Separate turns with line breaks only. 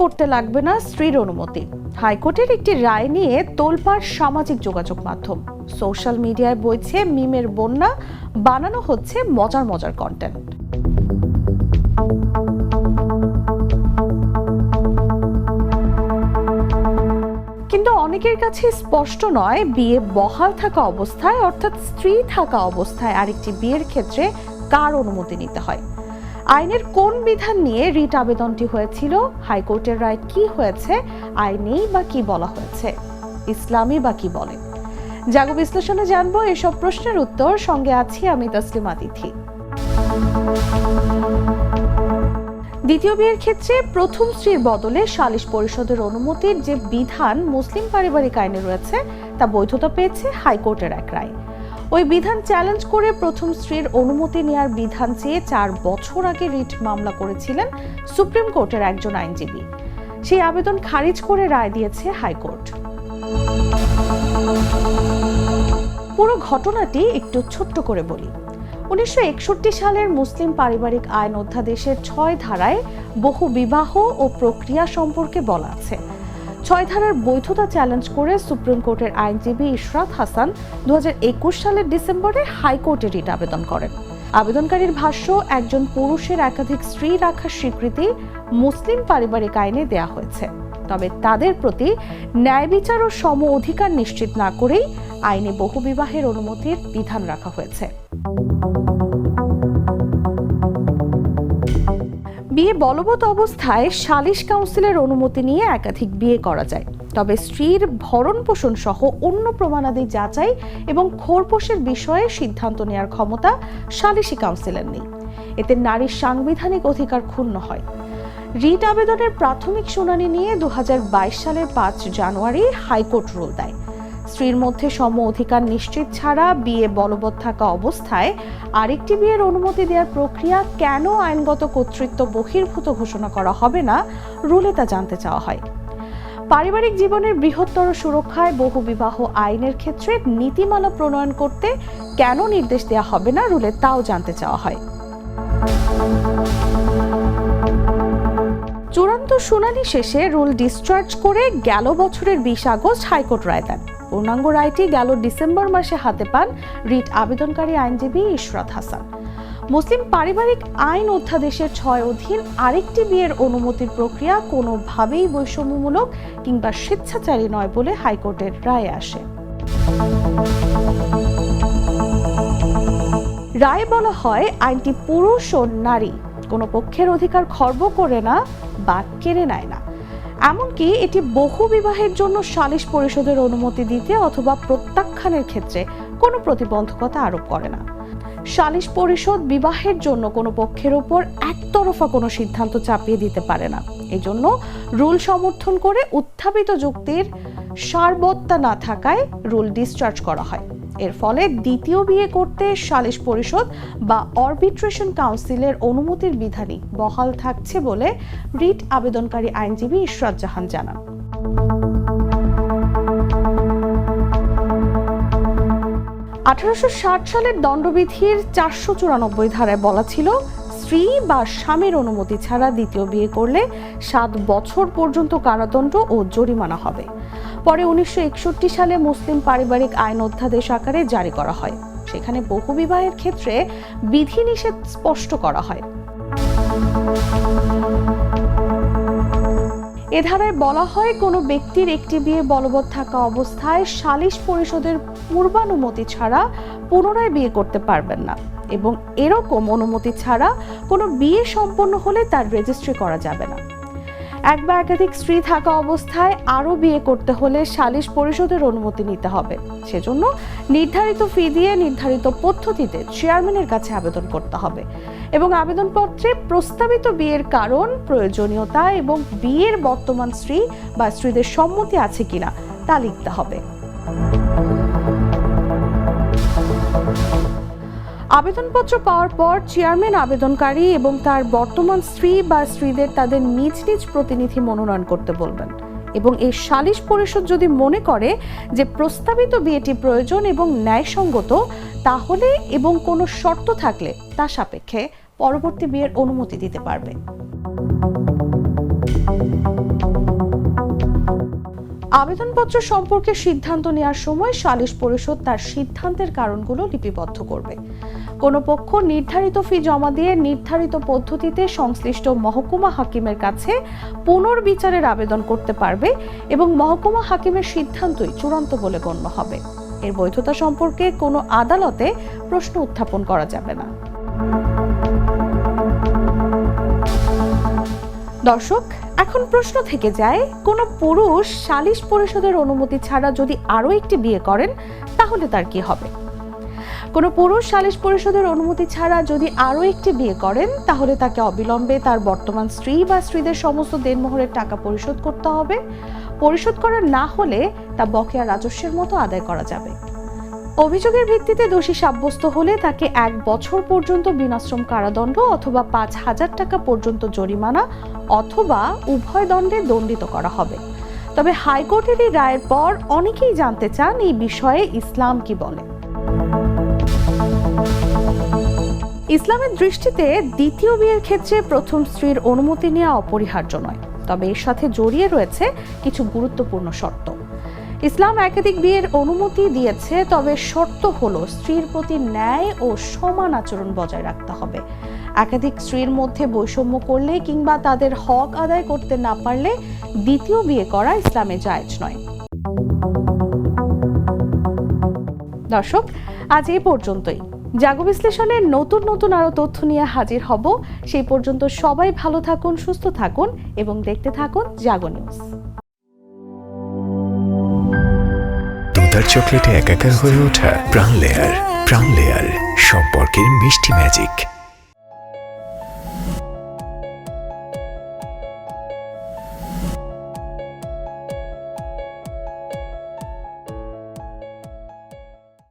করতে লাগবে না স্ত্রীর অনুমতি। হাইকোর্টের একটি রায় নিয়ে তোলপাড় সামাজিক যোগাযোগ মাধ্যম। সোশ্যাল মিডিয়ায় বইছে মিমের বন্যা, বানানো হচ্ছে মজার মজার কন্টেন্ট। কিন্তু অনেকের কাছে স্পষ্ট নয়, বিয়ে বহাল থাকা অবস্থায় অর্থাৎ স্ত্রী থাকা অবস্থায় আরেকটি বিয়ের ক্ষেত্রে কার অনুমতি নিতে হয়। আইনের কোন বিধান নিয়ে রিট আবেদনটি হয়েছিল, হাইকোর্টের রায় কি হয়েছে, আইনেই বা কি বলা হয়েছে, ইসলামই বা কি বলে। জাগো বিশ্লেষণে জানবো এসব প্রশ্নের উত্তর। সঙ্গে আছি আমি তাসলিমা তিথি। দ্বিতীয় বিয়ের ক্ষেত্রে প্রথম স্ত্রীর বদলে সালিশ পরিষদের অনুমতির যে বিধান মুসলিম পারিবারিক আইনে রয়েছে তা বৈধতা পেয়েছে হাইকোর্টের এক রায়। ওই বিধান চ্যালেঞ্জ করে প্রথম স্ত্রীর অনুমতি নেওয়ার বিধান চেয়ে 4 বছর আগে রিট মামলা করেছিলেন সুপ্রিম কোর্টের একজন আইনজীবী। সেই আবেদন খারিজ করে রায় দিয়েছে হাইকোর্ট। পুরো ঘটনাটি একটু ছোট্ট করে বলি। 1961 সালের মুসলিম পারিবারিক আইন অধ্যাদেশের 6 ধারায় বহু বিবাহ ও প্রক্রিয়া সম্পর্কে বলা আছে। 6 ধারার বৈধতা চ্যালেঞ্জ করে সুপ্রিম কোর্টের আইনজীবী ইশরাত হাসান 2021 সালের ডিসেম্বরে হাইকোর্টে রিট আবেদন করেন। আবেদনকারীর ভাষ্য, একজন পুরুষের একাধিক স্ত্রী রাখার স্বীকৃতি মুসলিম পারিবারিক আইনে দেয়া হয়েছে, তবে তাদের প্রতি ন্যায় বিচার ও সম অধিকার নিশ্চিত না করেই আইনে বহুবিবাহের অনুমতির বিধান রাখা হয়েছে। বিয়ে বলবৎ অবস্থায় সালিশ কাউন্সিলের অনুমতি নিয়ে একাধিক বিয়ে করা যায়, তবে স্ত্রীর ভরণ পোষণ সহ অন্য প্রমাণাদি যাচাই এবং খোরপোশের বিষয়ে সিদ্ধান্ত নেওয়ার ক্ষমতা সালিশি কাউন্সিলের নেই। এতে নারীর সাংবিধানিক অধিকার ক্ষুণ্ণ হয়। রিট আবেদনের প্রাথমিক শুনানি নিয়ে 2022 সালের 5 জানুয়ারি হাইকোর্ট রুল দেয়, স্ত্রীর মধ্যে সম অধিকার নিশ্চিত ছাড়া বিয়ে বলবৎ থাকা অবস্থায় আরেকটি বিয়ের অনুমতি দেওয়ার প্রক্রিয়া কেন আইনগত কর্তৃত্ব বহির্ভূত ঘোষণা করা হবে না, রুলে তা জানতে চাওয়া হয়। পারিবারিক জীবনের বৃহত্তর সুরক্ষায় বহুবিবাহ আইনের ক্ষেত্রে নীতিমালা প্রণয়ন করতে কেন নির্দেশ দেওয়া হবে না, রুলে তাও জানতে চাওয়া হয়। চূড়ান্ত শুনানি শেষে রুল ডিসচার্জ করে গেল বছরের 20 আগস্ট হাইকোর্ট রায় দেন। পূর্ণাঙ্গ রায়টি গেল ডিসেম্বর মাসে হাতে পান রিট আবেদনকারী আইনজীবী ইশরাত হাসান। মুসলিম পারিবারিক আইন অধ্যাদেশের 6 অধীন আরেকটি বিয়ের অনুমতির প্রক্রিয়া কোনোভাবেই বৈষম্যমূলক কিংবা স্বেচ্ছাচারী নয় বলে হাইকোর্টের রায়ে আসে। রায়ে বলা হয়, আইনটি পুরুষ ও নারী কোনো পক্ষের অধিকার খর্ব করে না বা কেড়ে নেয় না। এমনকি এটি বহু বিবাহের জন্য সালিশ পরিষদের অনুমতি দিতে অথবা প্রত্যাখ্যানের ক্ষেত্রে কোনো প্রতিবন্ধকতা আরোপ করে না। সালিশ পরিষদ বিবাহের জন্য কোনো পক্ষের উপর একতরফা কোনো সিদ্ধান্ত চাপিয়ে দিতে পারে না। এজন্য রুল সমর্থন করে উত্থাপিত যুক্তির সারবত্তা না থাকায় রুল ডিসচার্জ করা হয়। এর ফলে দ্বিতীয় বিয়ে করতে সালিশ পরিষদ বা আরবিট্রেশন কাউন্সিলের অনুমতির বিধানই বহাল থাকছে বলে রিট আবেদনকারী আইনজীবী ইশরাত জাহান জানান। সালের দণ্ডবিধির 494 ধারায় বলা ছিল, স্ত্রী বা স্বামীর অনুমতি ছাড়া দ্বিতীয় বিয়ে করলে 7 বছর পর্যন্ত কারাদণ্ড ও জরিমানা হবে। পরে 1961 সালে মুসলিম পারিবারিক আইন অধ্যাদেশ আকারে জারি করা হয়। সেখানে বহুবিবাহের ক্ষেত্রে বিধিনিষেধ স্পষ্ট করা হয়। এ ধারায় বলা হয়, কোনো ব্যক্তির একটি বিয়ে বলবৎ থাকা অবস্থায় সালিশ পরিষদের পূর্বানুমতি ছাড়া পুনরায় বিয়ে করতে পারবেন না এবং এরকম অনুমতি ছাড়া কোনো বিয়ে সম্পন্ন হলে তার রেজিস্ট্রি করা যাবে না। এক বা একাধিক স্ত্রী থাকা অবস্থায় আরও বিয়ে করতে হলে সালিশ পরিষদের অনুমতি নিতে হবে। সেজন্য নির্ধারিত ফি দিয়ে নির্ধারিত পদ্ধতিতে চেয়ারম্যানের কাছে আবেদন করতে হবে এবং আবেদনপত্রে প্রস্তাবিত বিয়ের কারণ, প্রয়োজনীয়তা এবং বিয়ের বর্তমান স্ত্রী বা স্ত্রীদের সম্মতি আছে কিনা তা লিখতে হবে। আবেদনপত্র পাওয়ার পর চেয়ারম্যান আবেদনকারী এবং তার বর্তমান স্ত্রী বা স্ত্রীদের তাদের নিজ নিজ প্রতিনিধি মনোনয়ন করতে বলবেন এবং এই সালিশ পরিষদ যদি মনে করে যে প্রস্তাবিত বিয়েটি প্রয়োজন এবং ন্যায়সঙ্গত, তাহলে এবং কোনো শর্ত থাকলে তা সাপেক্ষে পরবর্তী বিয়ের অনুমতি দিতে পারবে। আবেদনপত্র সম্পর্কে সিদ্ধান্ত নেওয়ার সময় সালিশ পরিষদ তার সিদ্ধান্তের কারণগুলো লিপিবদ্ধ করবে। কোনো পক্ষ নির্ধারিত ফি জমা দিয়ে নির্ধারিত পদ্ধতিতে সংশ্লিষ্ট মহকুমা হাকিমের কাছে পুনর্বিচারের আবেদন করতে পারবে এবং মহকুমা হাকিমের সিদ্ধান্তই চূড়ান্ত বলে গণ্য হবে। এর বৈধতা সম্পর্কে কোনো আদালতে প্রশ্ন উত্থাপন করা যাবে না। দর্শক, এখন প্রশ্ন থেকে যায়, কোনো পুরুষ সালিশ পরিষদের অনুমতি ছাড়া যদি আরও একটি বিয়ে করেন তাহলে তার কি হবে? কোনো পুরুষ সালিশ পরিষদের অনুমতি ছাড়া যদি আরও একটি বিয়ে করেন তাহলে তাকে অবিলম্বে তার বর্তমান স্ত্রী বা স্ত্রীদের সমস্ত দেনমোহরের টাকা পরিশোধ করতে হবে। পরিশোধ করা না হলে তা বকেয়া রাজস্বের মতো আদায় করা যাবে। অভিযোগের ভিত্তিতে দোষী সাব্যস্ত হলে তাকে 1 বছর পর্যন্ত বিনাশ্রম কারাদণ্ড অথবা 5,000 টাকা পর্যন্ত জরিমানা অথবা উভয় দণ্ডে দণ্ডিত করা হবে। তবে হাইকোর্টের এই রায়ের পর অনেকেই জানতে চান এই বিষয়ে ইসলাম কি বলে। ইসলামের দৃষ্টিতে দ্বিতীয় বিয়ের ক্ষেত্রে প্রথম স্ত্রীর অনুমতি নেওয়া অপরিহার্য নয়, তবে এর সাথে জড়িয়ে রয়েছে কিছু গুরুত্বপূর্ণ শর্ত। ইসলাম একাধিক বিয়ের অনুমতি দিয়েছে, তবে শর্ত হলো স্ত্রীর প্রতি ন্যায় ও সমান আচরণ বজায় রাখতে হবে। একাধিক স্ত্রীর মধ্যে বৈষম্য করলে কিংবা তাদের হক আদায় করতে না পারলে দ্বিতীয় বিয়ে করা ইসলামে জায়েজ নয়। দর্শক, আজ এই পর্যন্তই। জাগো বিশ্লেষণের নতুন আরো তথ্য নিয়ে হাজির হব। সেই পর্যন্ত সবাই ভালো থাকুন, সুস্থ থাকুন এবং দেখতে থাকুন জাগো নিউজ।
দুধার চকলেটে একাকার হয়ে ওঠা প্রাণ লেয়ার সম্পর্কের মিষ্টি ম্যাজিক।